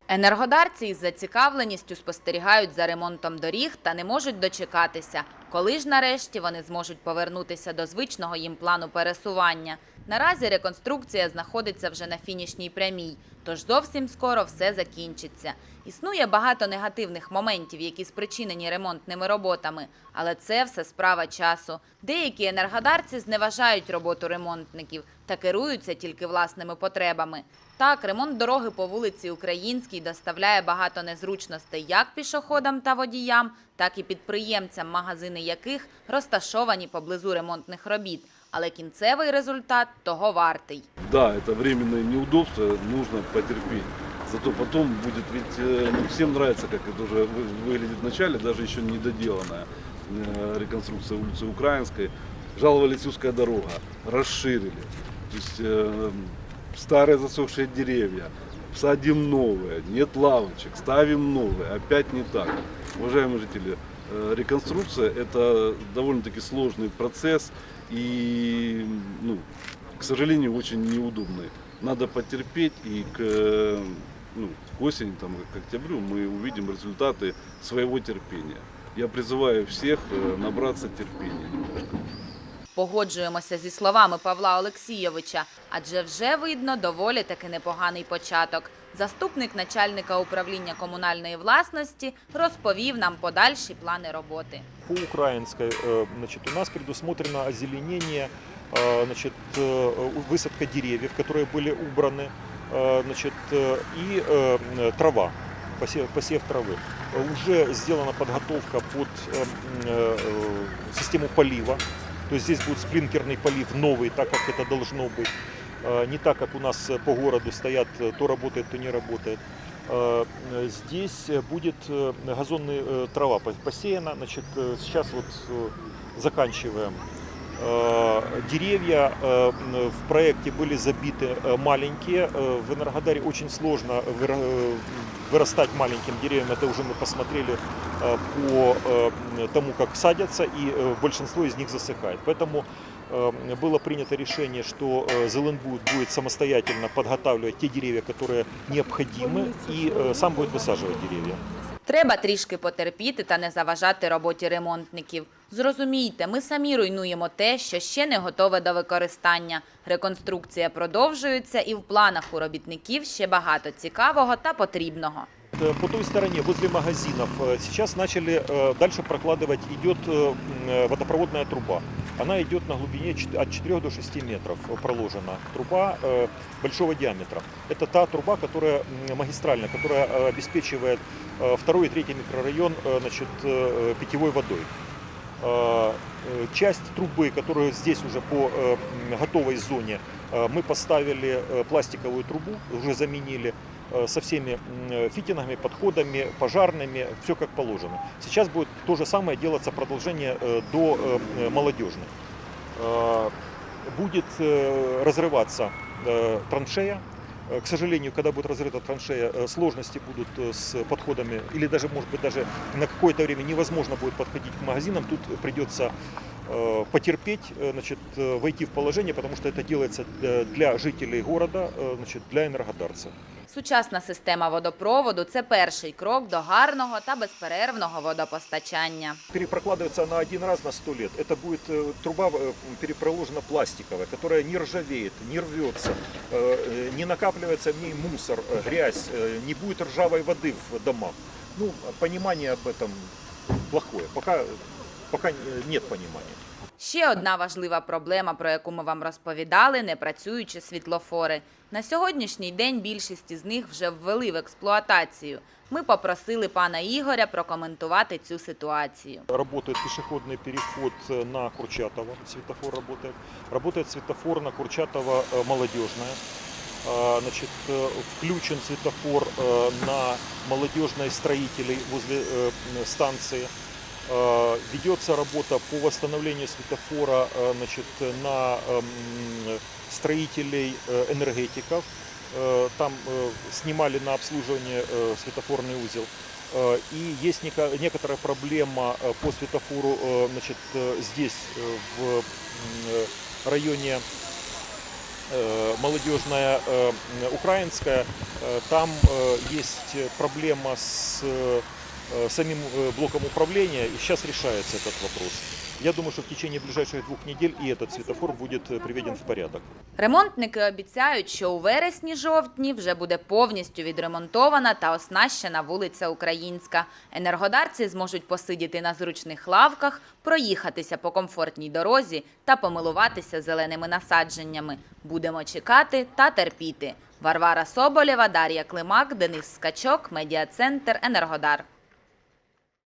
Енергодарці із зацікавленістю спостерігають за ремонтом доріг та не можуть дочекатися, коли ж нарешті вони зможуть повернутися до звичного їм плану пересування. Наразі реконструкція знаходиться вже на фінішній прямій, тож зовсім скоро все закінчиться. Існує багато негативних моментів, які спричинені ремонтними роботами, але це все справа часу. Деякі енергодарці зневажають роботу ремонтників та керуються тільки власними потребами. Так, ремонт дороги по вулиці Українській доставляє багато незручностей як пішоходам та водіям, так і підприємцям, магазини яких розташовані поблизу ремонтних робіт. Але кінцевий результат того вартий. Да, это временные неудобства, нужно потерпеть. Зато потом будет, ведь всем нравится, как это уже выглядит в начале, даже еще не доделанная реконструкция улицы Украинской. Жаловались, узкая дорога, расширили. То есть старые засохшие деревья, садим новые, нет лавочек, ставим новые, опять не так. Уважаемые жители, реконструкция это довольно-таки сложный процесс и, к сожалению, очень неудобный. Надо потерпеть, и к осени, к октябрю мы увидим результаты своего терпения. Я призываю всех набраться терпения немножко. Погоджуємося зі словами Павла Олексійовича, адже вже видно доволі таки непоганий початок. Заступник начальника управління комунальної власності розповів нам подальші плани роботи. По Украинской у нас предусмотрено озеленение, высадка деревьев, которые были убраны, и трава, посев травы. Уже сделана подготовка под систему полива. То есть здесь будет сплинкерный полив новый, так как это должно быть. Не так, как у нас по городу стоят, то работает, то не работает. Здесь будет газонная трава посеяна. Сейчас вот заканчиваем. Деревья в проекте были забиты маленькие. В Энергодаре очень сложно вырастать маленьким деревьям. Это уже мы посмотрели по тому, как садятся, и большинство из них засыхает. Поэтому было принято решение, что Зеленбуд будет самостоятельно подготавливать те деревья, которые необходимы, и сам будет высаживать деревья. Треба трішки потерпіти та не заважати роботі ремонтників. Зрозумійте, ми самі руйнуємо те, що ще не готове до використання. Реконструкція продовжується і в планах у робітників ще багато цікавого та потрібного. По той стороне, возле магазинов, сейчас начали дальше прокладывать, идет водопроводная труба. Она идет на глубине от 4 до 6 метров проложена. Труба большого диаметра. Это та труба, которая магистральная, которая обеспечивает 2 и 3 микрорайон питьевой водой. Часть трубы, которую здесь уже по готовой зоне, мы поставили пластиковую трубу, уже заменили со всеми фитингами, подходами, пожарными, все как положено. Сейчас будет то же самое делаться продолжение до Молодежной. Будет разрываться траншея. К сожалению, когда будет разрыта траншея, сложности будут с подходами, или даже, может быть, даже на какое-то время невозможно будет подходить к магазинам. Тут придется потерпеть, войти в положение, потому что это делается для жителей города, для енергодарців. Сучасна система водопроводу – це перший крок до гарного та безперервного водопостачання. Перепрокладывается она один раз на 100 лет. Это будет труба перепроложена пластиковая, которая не ржавеет, не рвется, не накапливается в ней мусор, грязь, не будет ржавой воды в домах. Понимание об этом плохое. Пока нет понимания. Ще одна важлива проблема, про яку ми вам розповідали – непрацюючі світлофори. На сьогоднішній день більшість із них вже ввели в експлуатацію. Ми попросили пана Ігоря прокоментувати цю ситуацію. Работает пешеходный переход на Курчатова, светофор работает. Работает светофор на Курчатова Молодежная. Включен светофор на Молодежной строителей возле станции. Ведется работа по восстановлению светофора на строителей энергетиков. Там снимали на обслуживание светофорный узел. И есть некоторая проблема по светофору здесь, в районе молодежная украинская, там есть проблема с самим блоком управления, и сейчас решается этот вопрос. Я думаю, что в течение ближайших 2 недель и этот светофор будет приведен в порядок. Ремонтники обіцяють, що у вересні-жовтні вже буде повністю відремонтована та оснащена вулиця Українська. Енергодарці зможуть посидіти на зручних лавках, проїхатися по комфортній дорозі та помилуватися зеленими насадженнями. Будемо чекати та терпіти. Варвара Соболєва, Дар'я Климак, Денис Скачок, Медіа-центр «Енергодар».